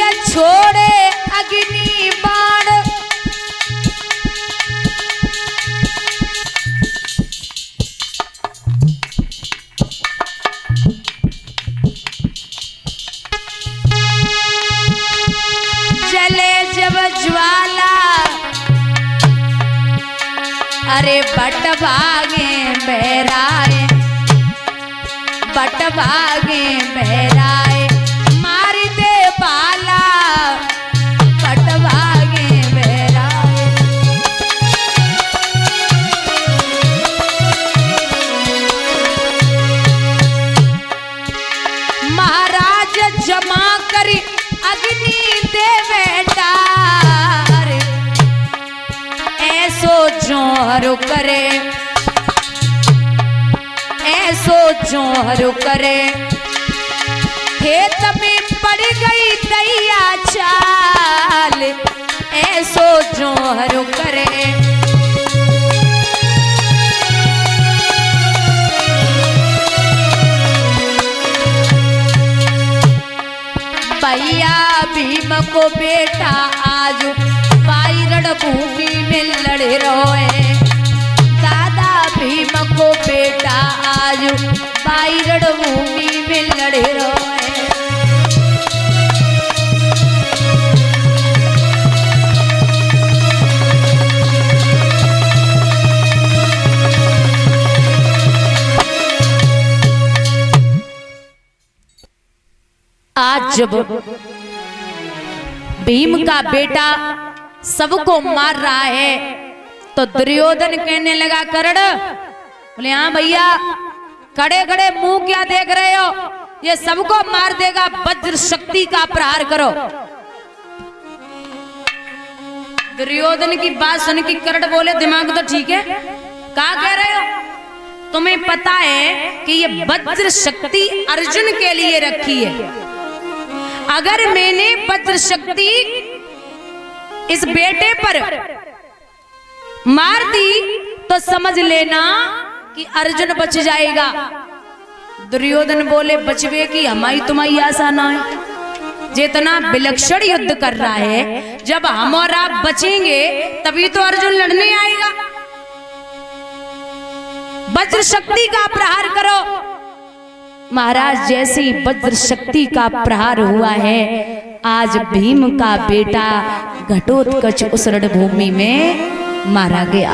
ये छोड़े अग्नि बाण, जले जब ज्वाला अरे बट भागे बहराए, बट भागे बहराए मार दे बाला, बट भागे बहराए। महाराज जमा करी अग्नि दे बेटा, ऐसो जोहर करे, ऐसो जोहर करे, खेत में पड़ गई दैया चाल, ऐसो जोहर करे। भैया भीम को बेटा आज बाई रणभूमि में लड़े रोए, दादा भीम को बेटा आज बाई रणभूमि में लड़े रोए। आज जब भीम का बेटा सबको मार रहा है तो दुर्योधन कहने लगा कर्ण, बोले हाँ भैया, खड़े खड़े मुंह क्या देख रहे हो, ये सबको मार देगा, वज्र शक्ति का प्रहार करो। दुर्योधन की बात सुन के कर्ण बोले दिमाग तो ठीक है, क्या कह रहे हो, तुम्हें पता है कि ये वज्र शक्ति अर्जुन के लिए रखी है, अगर मैंने वज्र शक्ति इस बेटे पर मार दी तो समझ लेना कि अर्जुन बच जाएगा। दुर्योधन बोले बचवे की हमारी तुम्हारी आशा ना है, जितना विलक्षण युद्ध कर रहा है, जब हम और आप बचेंगे तभी तो अर्जुन लड़ने आएगा। वज्र शक्ति का प्रहार करो। महाराज जैसी वज्र शक्ति का प्रहार हुआ है, आज भीम का बेटा घटोत्कच उस रणभूमि में मारा गया।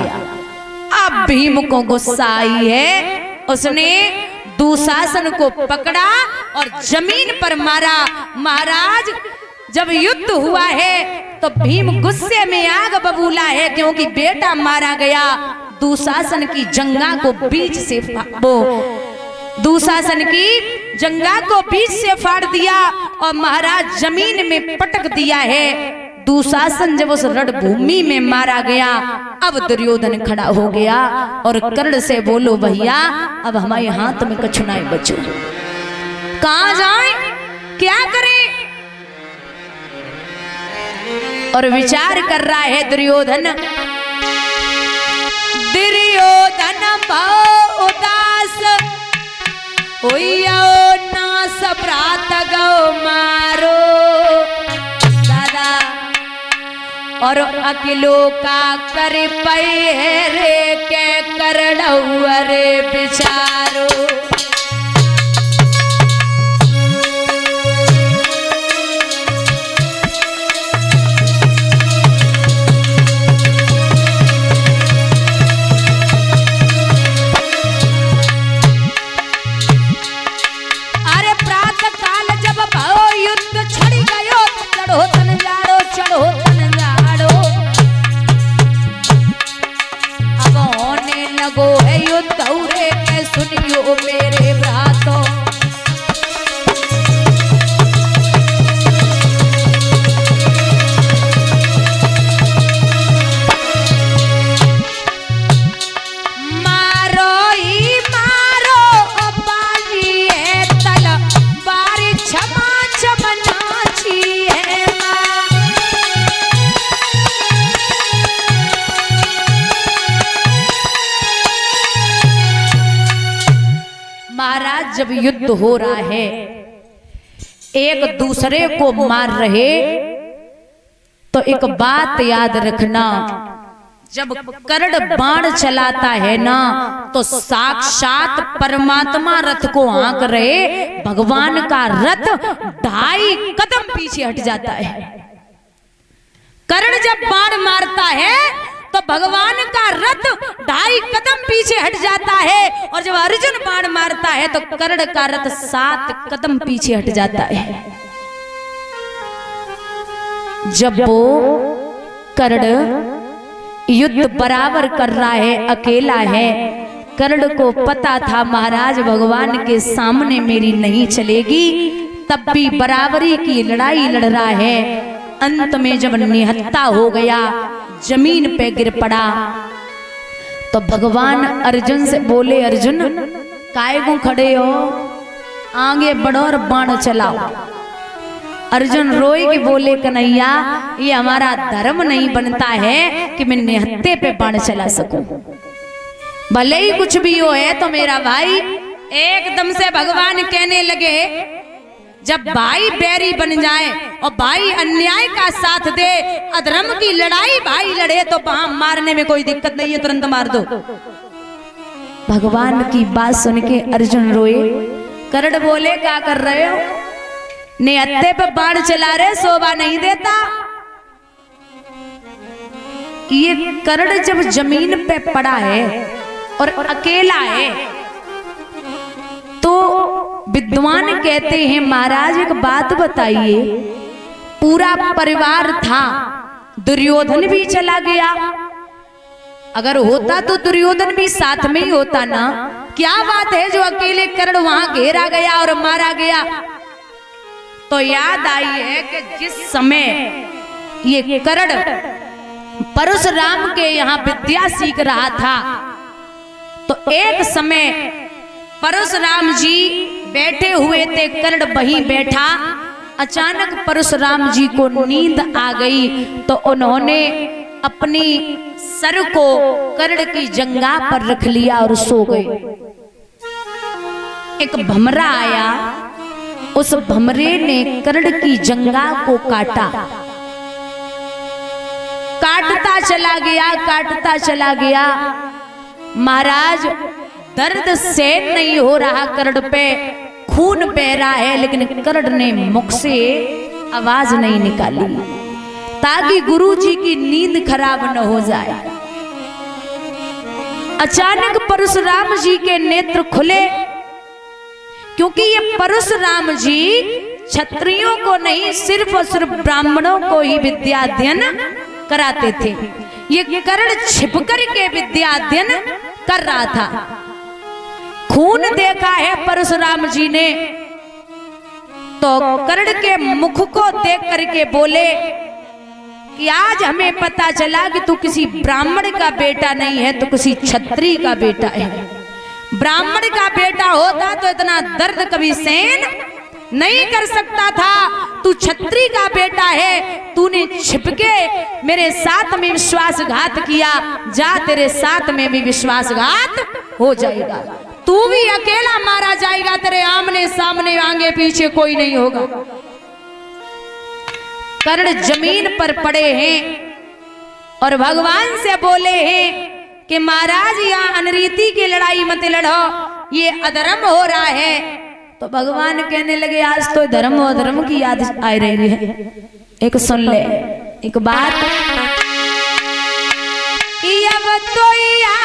अब भीम को गुस्सा आई है, उसने दुशासन को पकड़ा और जमीन पर मारा। महाराज जब युद्ध हुआ है तो भीम गुस्से में आग बबूला है, क्योंकि बेटा मारा गया। दुशासन की जंगा को बीच से दुशासन की जंगा को बीच से फाड़ दिया और महाराज जमीन में पटक दिया है। दुशासन जब उस रणभूमि में मारा गया, अब दुर्योधन खड़ा हो गया और कर्ण से बोलो भैया, अब हमारे हाथ में कछु नहीं बचो, कहां जाए, क्या करें। और विचार कर रहा है दुर्योधन। दुर्योधन बहु उदास होइयो ना सप्रात गो मारो, दादा और अकेलो का कर पैरे के करड़ौरे बिचारो। सुनियो मेरे भ्रातों, मारो ही मारो बाजी है तलवार क्षमा छमनाची है। महाराज जब युद्ध हो रहा है, एक दूसरे को मार रहे, तो एक बात याद रखना, जब कर्ण बाण चलाता है ना तो साक्षात परमात्मा रथ को हाँक रहे, भगवान का रथ 2.5 कदम पीछे हट जाता है। कर्ण जब बाण मारता है तो भगवान का रथ 2.5 कदम पीछे हट जाता है, और जब अर्जुन बाण मारता है तो कर्ण का रथ 7 कदम पीछे हट जाता है। जब वो कर्ण युद्ध बराबर कर रहा है, अकेला है, कर्ण को पता था महाराज भगवान के सामने मेरी नहीं चलेगी, तब भी बराबरी की लड़ाई लड़ रहा है। अंत में जब निहत्था हो गया, जमीन पे गिर पड़ा, तो भगवान अर्जुन से बोले, अर्जुन काहे को खड़े हो, आगे बढ़ो और बाण चलाओ। अर्जुन रोए कि बोले, कन्हैया ये हमारा धर्म नहीं बनता है कि मैं निहत्थे पे बाण चला सकूं। भले ही कुछ भी हो है तो मेरा भाई। एकदम से भगवान कहने लगे, जब भाई बैरी बन जाए और भाई अन्याय का साथ दे, अधर्म की लड़ाई भाई लड़े, तो वहां मारने में कोई दिक्कत नहीं है, तुरंत मार दो। भगवान की बात सुन के अर्जुन रोए। कर्ण बोले, क्या कर रहे हो, निहत्थे पे बाण चला रहे, शोभा नहीं देता। ये कर्ण जब जमीन पे पड़ा है और अकेला है, तो विद्वान कहते हैं, महाराज एक बात बताइए, पूरा परिवार था, दुर्योधन भी चला गया, अगर होता तो दुर्योधन भी साथ में ही होता ना। क्या बात है जो अकेले कर्ण वहां घेरा गया और मारा गया। तो याद आई है कि जिस समय ये कर्ण परशुराम के यहाँ विद्या सीख रहा था, तो एक समय परशुराम जी बैठे हुए थे, कर्ण वहीं बैठा। अचानक परशुराम जी को नींद आ गई, तो उन्होंने अपनी सर को कर्ण की जंघा पर रख लिया और सो गए। एक भमरा आया, उस भमरे ने कर्ण की जंघा को काटा, काटता चला गया, काटता चला गया। महाराज दर्द सहन नहीं हो रहा, कर्ण पे खून बह रहा है, लेकिन कर्ण ने मुख से आवाज नहीं निकाली ताकि गुरुजी की नींद खराब न हो जाए। अचानक परशुराम जी के नेत्र खुले, क्योंकि ये परशुराम जी क्षत्रियों को नहीं, सिर्फ और सिर्फ ब्राह्मणों को ही विद्या अध्ययन कराते थे। ये कर्ण छिपकर के विद्या अध्ययन कर रहा था। खून देखा है परशुराम जी ने, तो कर्ण के मुख को देख करके बोले कि आज हमें पता चला कि तू किसी ब्राह्मण का बेटा नहीं है, तो किसी क्षत्रिय का बेटा है। ब्राह्मण का बेटा होता तो इतना दर्द कभी सहन नहीं कर सकता था। तू क्षत्रिय का बेटा है, तूने छिपके मेरे साथ में विश्वासघात किया, जा तेरे साथ में भी विश्वासघात हो जाएगा, तू भी अकेला मारा जाएगा, तेरे आमने सामने आगे पीछे कोई नहीं होगा। कर्ण जमीन पर पड़े हैं और भगवान से बोले हैं कि महाराज यहाँ अनरीति की लड़ाई मत लड़ो, ये अधर्म हो रहा है। तो भगवान कहने लगे, आज तो धर्म और अधर्म की याद आ रही है। एक सुन ले एक बात, कि अब तो